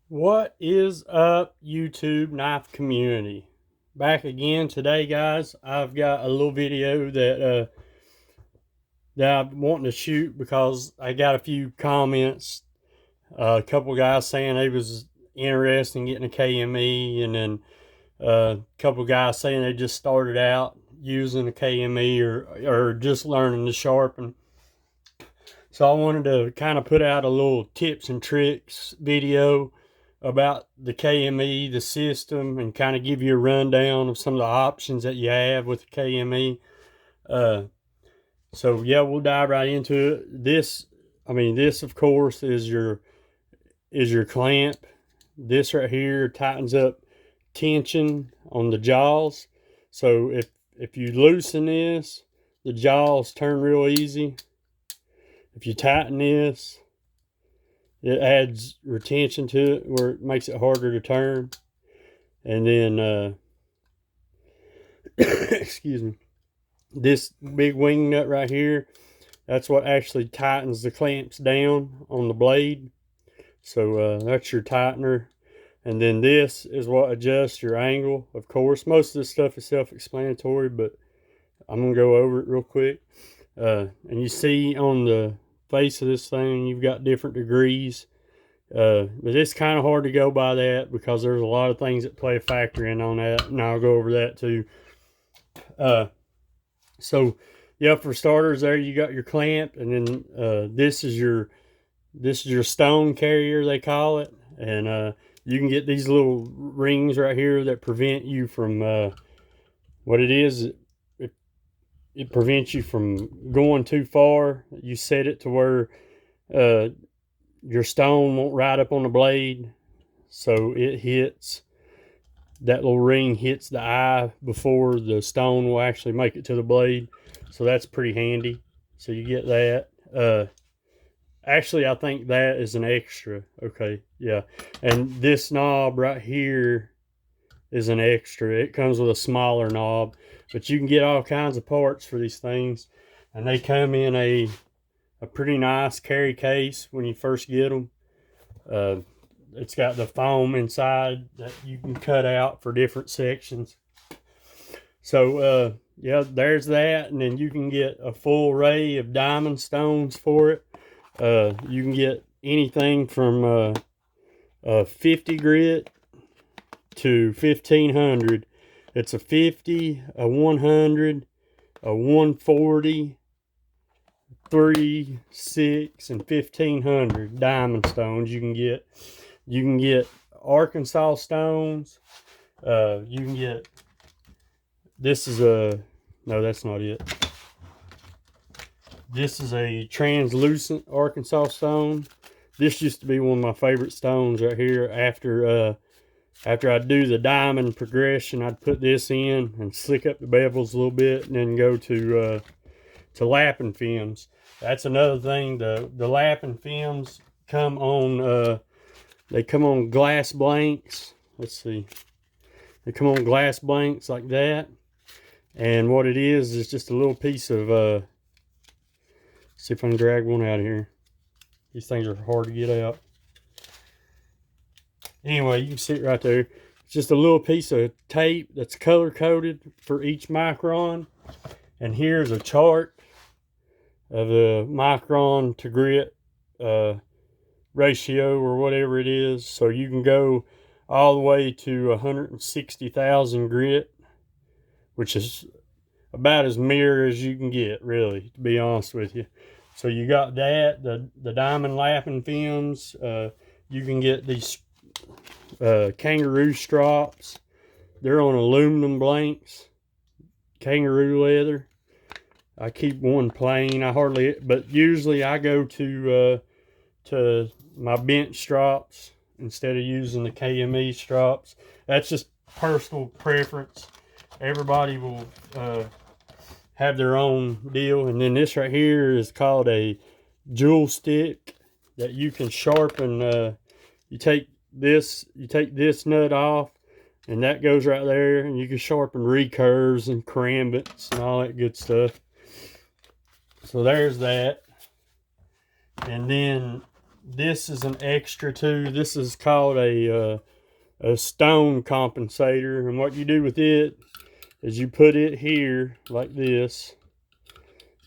What is up, YouTube knife community? Back again today, guys. I've got a little video that I'm wanting to shoot because I got a few comments. A couple guys saying they was interested in getting a KME, and then a couple guys saying they just started out using a KME or just learning to sharpen. So I wanted to kind of put out a little tips and tricks video about the KME, the system, and kind of give you a rundown of some of the options that you have with the KME. So yeah, we'll dive right into it. This of course is your clamp. This right here tightens up tension on the jaws. So if you loosen this, the jaws turn real easy. If you tighten this, it adds retention to it where it makes it harder to turn. And then excuse me, this big wing nut right here, that's what actually tightens the clamps down on the blade. So that's your tightener. And then this is what adjusts your angle. Of course, most of this stuff is self-explanatory, but I'm gonna go over it real quick. And you see on the face of this thing, you've got different degrees. But it's kind of hard to go by that because there's a lot of things that play a factor in on that, and I'll go over that too. So yeah, for starters, there you got your clamp, and then this is your stone carrier, they call it. And you can get these little rings right here that prevent you from what it is. It prevents you from going too far. You set it to where your stone won't ride up on the blade, so it hits, that little ring hits the eye before the stone will actually make it to the blade. So that's pretty handy. So you get that. Actually, I think that is an extra. Okay, yeah. And this knob right here is an extra. It comes with a smaller knob, but you can get all kinds of parts for these things, and they come in a pretty nice carry case when you first get them. It's got the foam inside that you can cut out for different sections. So yeah, there's that. And then you can get a full array of diamond stones for it. You can get anything from 50 grit to 1500. It's a 50, a 100, a 140, 3, 6, and 1500 diamond stones you can get. You can get Arkansas stones. You can get, this is a, no, that's not it. This is a translucent Arkansas stone. This used to be one of my favorite stones right here. After I do the diamond progression, I'd put this in and slick up the bevels a little bit, and then go to lapping films. That's another thing. The lapping films come on they come on glass blanks. Let's see. They come on glass blanks like that. And what it is just a little piece of see if I can drag one out of here. These things are hard to get out. Anyway, you can see it right there. It's just a little piece of tape that's color coded for each micron. And here's a chart of the micron to grit ratio or whatever it is. So you can go all the way to 160,000 grit, which is about as mirror as you can get, really, to be honest with you. So you got that, the diamond lapping films. You can get these kangaroo strops. They're on aluminum blanks, kangaroo leather. I keep one plain. But usually I go to my bench strops instead of using the KME strops. That's just personal preference. Everybody will have their own deal. And then this right here is called a jewel stick that you can sharpen. You take this nut off, and that goes right there, and you can sharpen recurves and karambits and all that good stuff. So there's that. And then this is an extra too. This is called a stone compensator, and what you do with it is you put it here like this.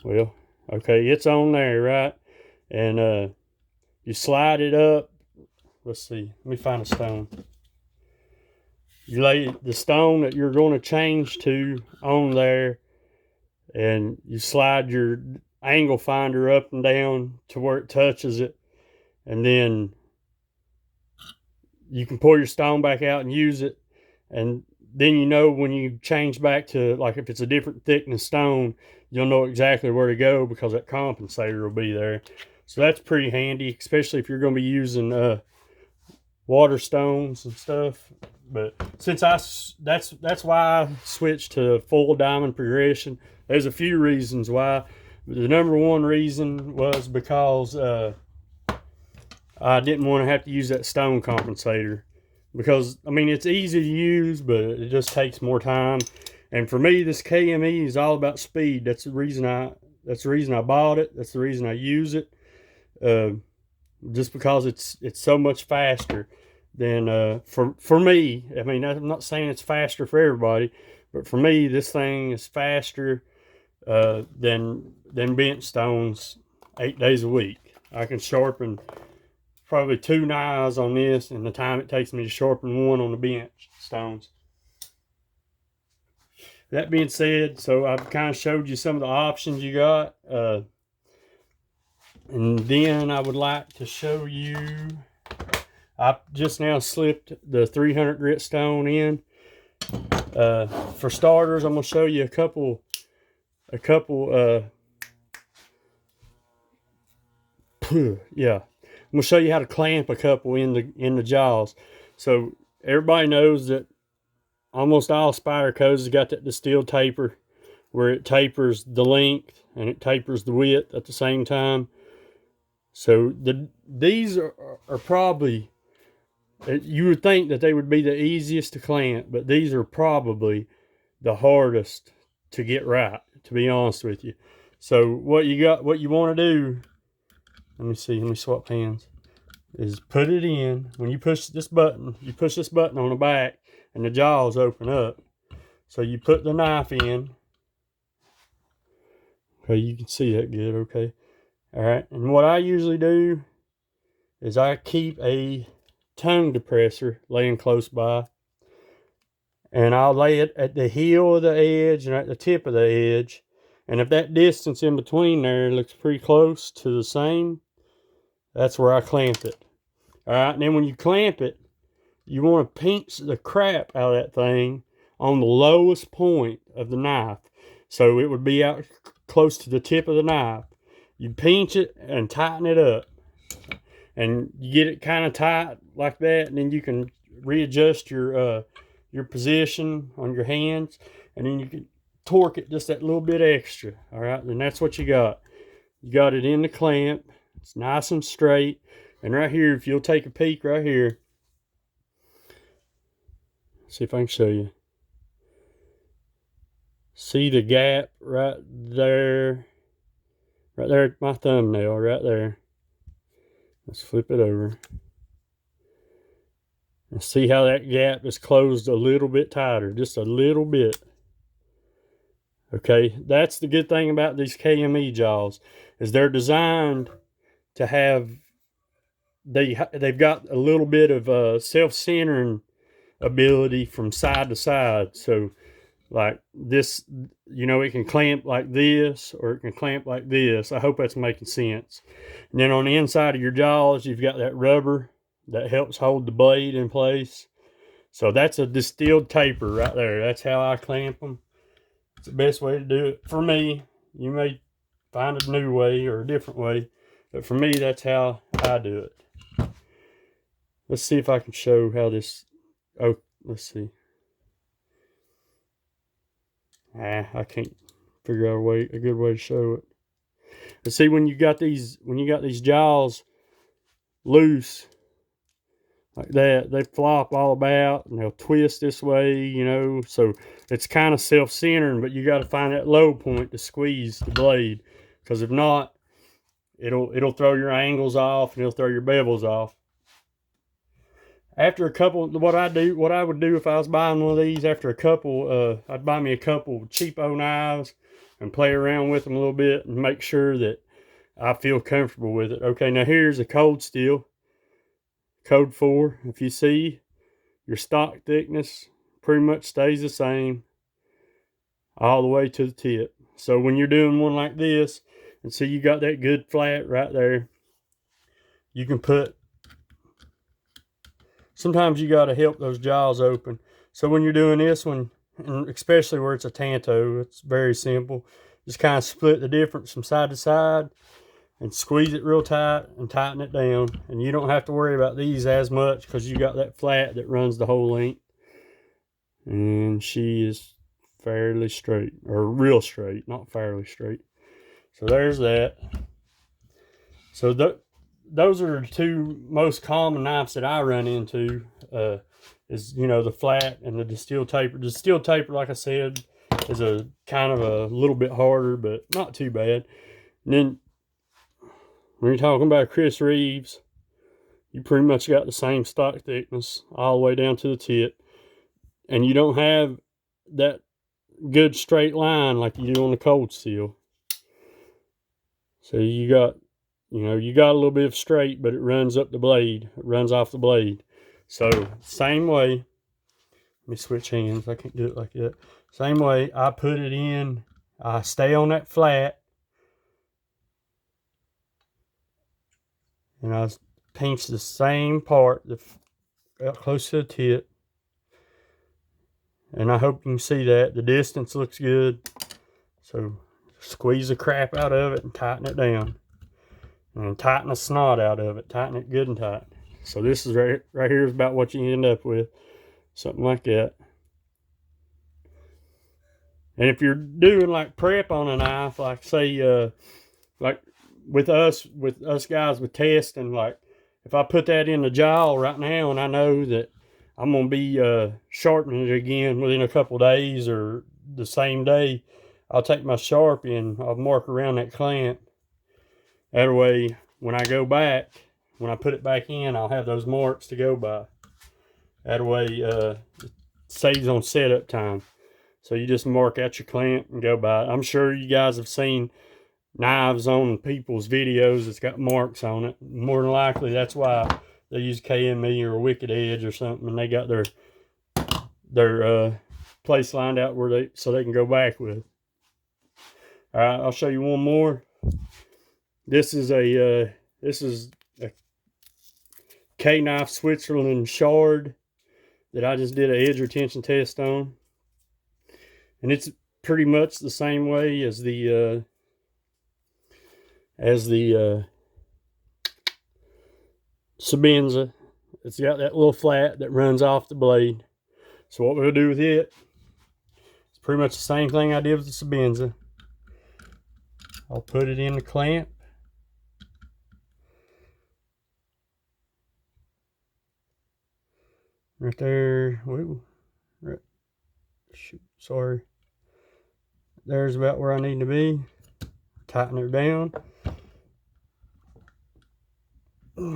Well, okay, it's on there, right? And you slide it up. Let's see, let me find a stone. You lay the stone that you're going to change to on there, and you slide your angle finder up and down to where it touches it, and then you can pull your stone back out and use it. And then you know when you change back to, like, if it's a different thickness stone, you'll know exactly where to go because that compensator will be there. So that's pretty handy, especially if you're going to be using water stones and stuff. But since that's why I switched to full diamond progression. There's a few reasons why. The number one reason was because I didn't want to have to use that stone compensator, because I mean it's easy to use, but it just takes more time. And for me, this KME is all about speed. That's the reason I bought it. That's the reason I use it. Just because it's so much faster than for me. I mean, I'm not saying it's faster for everybody, but for me, this thing is faster than bent stones 8 days a week. I can sharpen probably 2 knives on this in the time it takes me to sharpen one on the bench stones. That being said, so I've kind of showed you some of the options you got. And then I would like to show you, I just now slipped the 300 grit stone in. For starters, I'm going to show you a couple yeah, I'm gonna show you how to clamp a couple in the jaws. So everybody knows that almost all Spydercos has got that distilled taper, where it tapers the length and it tapers the width at the same time. So these are probably, you would think that they would be the easiest to clamp, but these are probably the hardest to get right, to be honest with you. So what you want to do, let me swap hands, is put it in. When you push this button, on the back and the jaws open up. So you put the knife in. Okay, you can see that good, okay. All right, and what I usually do is I keep a tongue depressor laying close by, and I'll lay it at the heel of the edge and at the tip of the edge. And if that distance in between there looks pretty close to the same, that's where I clamp it. All right, and then when you clamp it, you want to pinch the crap out of that thing on the lowest point of the knife. So it would be out close to the tip of the knife. You pinch it and tighten it up. And you get it kind of tight like that, and then you can readjust your position on your hands, and then you can torque it just that little bit extra. All right, and that's what you got. You got it in the clamp. It's nice and straight. And right here, if you'll take a peek right here, see if I can show you. See the gap right there? Right there at my thumbnail, right there. Let's flip it over. And see how that gap is closed a little bit tighter, just a little bit. Okay, that's the good thing about these KME jaws, is they're designed to have, they've got a little bit of self-centering ability from side to side. So like this, you know, it can clamp like this, or it can clamp like this. I hope that's making sense. And then on the inside of your jaws, you've got that rubber that helps hold the blade in place. So that's a distilled taper right there. That's how I clamp them. It's the best way to do it for me. You may find a new way or a different way, but for me, that's how I do it. Let's see if I can show how this, oh, let's see. I can't figure out a good way to show it. But see, when you got these jaws loose like that, they flop all about and they'll twist this way, you know. So it's kind of self-centering, but you got to find that low point to squeeze the blade, because if not, it'll throw your angles off, and it'll throw your bevels off. After a couple, what I would do if I was buying one of these, after a couple, I'd buy me a couple cheapo knives and play around with them a little bit and make sure that I feel comfortable with it. Okay, now here's a cold steel, code 4. If you see, your stock thickness pretty much stays the same all the way to the tip. So when you're doing one like this, and see you got that good flat right there, you can put, sometimes you got to help those jaws open. So when you're doing this one, and especially where it's a tanto, it's very simple. Just kind of split the difference from side to side and squeeze it real tight and tighten it down. And you don't have to worry about these as much because you got that flat that runs the whole length. And she is fairly straight, or real straight, not fairly straight. So there's that. So those are the two most common knives that I run into, is, you know, the flat and the steel taper. The steel taper, like I said, is a kind of a little bit harder, but not too bad. And then when you're talking about Chris Reeves, you pretty much got the same stock thickness all the way down to the tip, and you don't have that good straight line like you do on the cold steel. So you got, you know, you got a little bit of straight, but it runs up the blade. It runs off the blade. So same way, let me switch hands. I can't do it like that. Same way, I put it in, I stay on that flat, and I pinch the same part out close to the tip. And I hope you can see that. The distance looks good. So squeeze the crap out of it and tighten it down. And tighten the snot out of it. Tighten it good and tight. So this is right here is about what you end up with. Something like that. And if you're doing like prep on a knife, like say, like with us guys with testing, like if I put that in the jaw right now and I know that I'm going to be sharpening it again within a couple days or the same day, I'll take my Sharpie and I'll mark around that clamp. That way, when I go back, when I put it back in, I'll have those marks to go by. That way, it saves on setup time. So you just mark out your clamp and go by it. I'm sure you guys have seen knives on people's videos that's got marks on it. More than likely, that's why they use KME or Wicked Edge or something, and they got their place lined out where so they can go back with. All right, I'll show you one more. This is a K-Knife Switzerland shard that I just did an edge retention test on, and it's pretty much the same way as the Sabenza. It's got that little flat that runs off the blade. So what we'll do with it, it's pretty much the same thing I did with the Sabenza. I'll put it in the clamp. Right there. Whoa. Right. Shoot, sorry. There's about where I need to be. Tighten it down.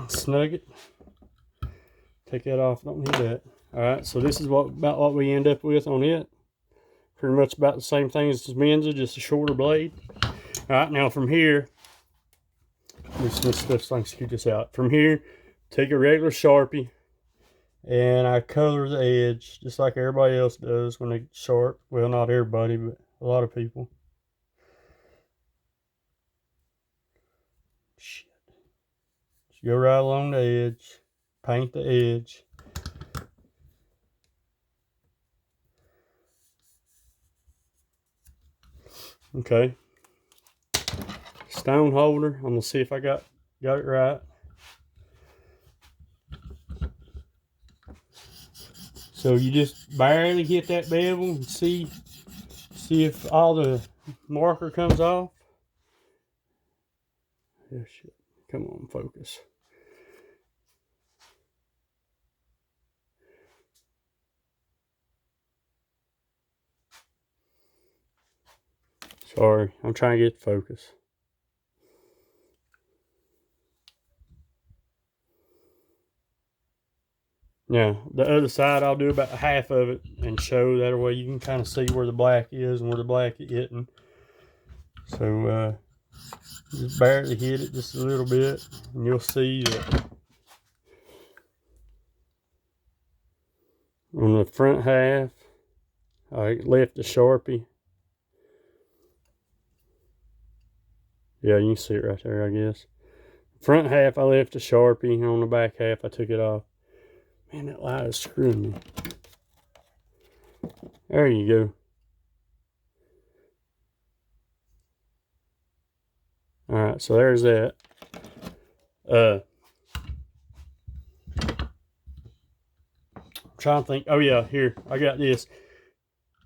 Snug it. Take that off. Don't need that. Alright, so this is about what we end up with on it. Pretty much about the same thing as the Menza, just a shorter blade. Alright, now from here, this stuff so I can scoot this out. From here, take a regular Sharpie, and I color the edge just like everybody else does when they sharp. Well, not everybody, but a lot of people. Shit. Just go right along the edge, paint the edge. Okay. Stone holder. I'm gonna see if I got it right. So you just barely hit that bevel and see if all the marker comes off. Yeah, shit. Come on, focus. Sorry, I'm trying to get focus. Now, the other side, I'll do about half of it and show. That way you can kind of see where the black is and where the black isn't. So, just barely hit it just a little bit, and you'll see that on the front half, I left the Sharpie. Yeah, you can see it right there, I guess. Front half, I left the Sharpie. On the back half, I took it off. Man, that light is screwing me. There you go. Alright, so there's that. I'm trying to think. Oh, yeah, here. I got this.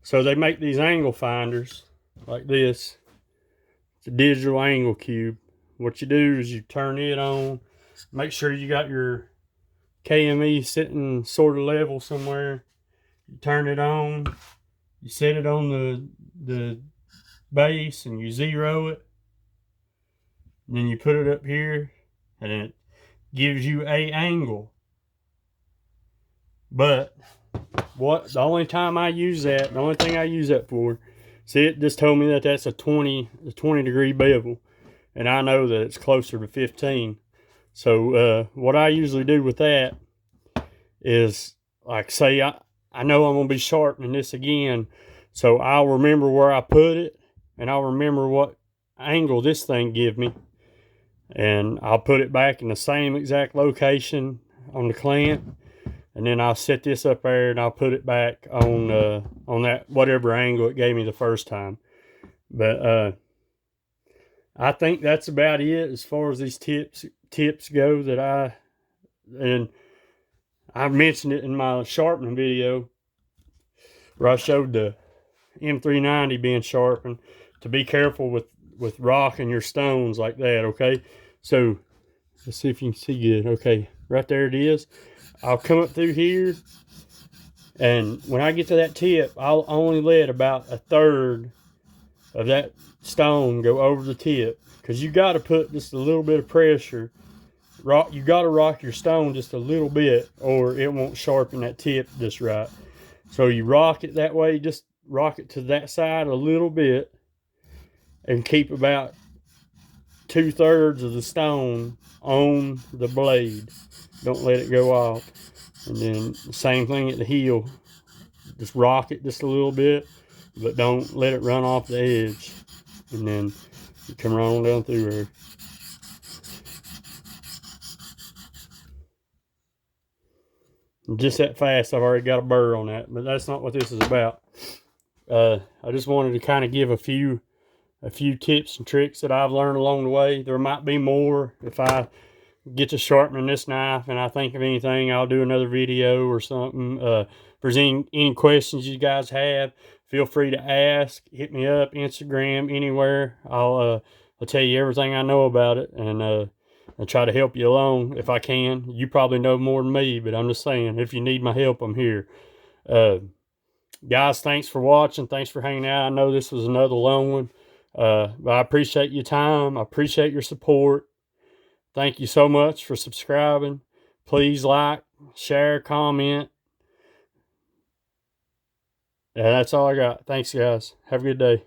So they make these angle finders like this. It's a digital angle cube. What you do is you turn it on. Make sure you got your KME sitting sort of level somewhere. You turn it on. You set it on the base and you zero it. And then you put it up here and it gives you a angle. But the only time I use that, the only thing I use that for, see, it just told me that that's a 20 degree bevel, and I know that it's closer to 15. So what I usually do with that is, like, say I know I'm gonna be sharpening this again, so I'll remember where I put it, and I'll remember what angle this thing give me, and I'll put it back in the same exact location on the clamp. And then I'll set this up there and I'll put it back on that whatever angle it gave me the first time. But I think that's about it as far as these tips go that I mentioned it in my sharpening video where I showed the M390 being sharpened, to be careful with rocking your stones like that, okay? So let's see if you can see good. Okay, right there it is. I'll come up through here, and when I get to that tip, I'll only let about a third of that stone go over the tip, because you got to put just a little bit of pressure. You got to rock your stone just a little bit, or it won't sharpen that tip just right. So you rock it that way, just rock it to that side a little bit, and keep about 2/3 of the stone on the blade. Don't let it go off. And then the same thing at the heel. Just rock it just a little bit, but don't let it run off the edge. And then you come right on down through there. And just that fast, I've already got a burr on that, but that's not what this is about. I just wanted to kind of give a few tips and tricks that I've learned along the way. There might be more. If I get to sharpening this knife and I think of anything, I'll do another video or something. If there's any questions you guys have, feel free to ask. Hit me up, Instagram, anywhere. I'll tell you everything I know about it, and I'll try to help you along if I can. You probably know more than me, but I'm just saying, if you need my help, I'm here. Guys, thanks for watching. Thanks for hanging out. I know this was another long one, but I appreciate your time. I appreciate your support. Thank you so much for subscribing. Please like, share, comment. Yeah, that's all I got. Thanks, guys. Have a good day.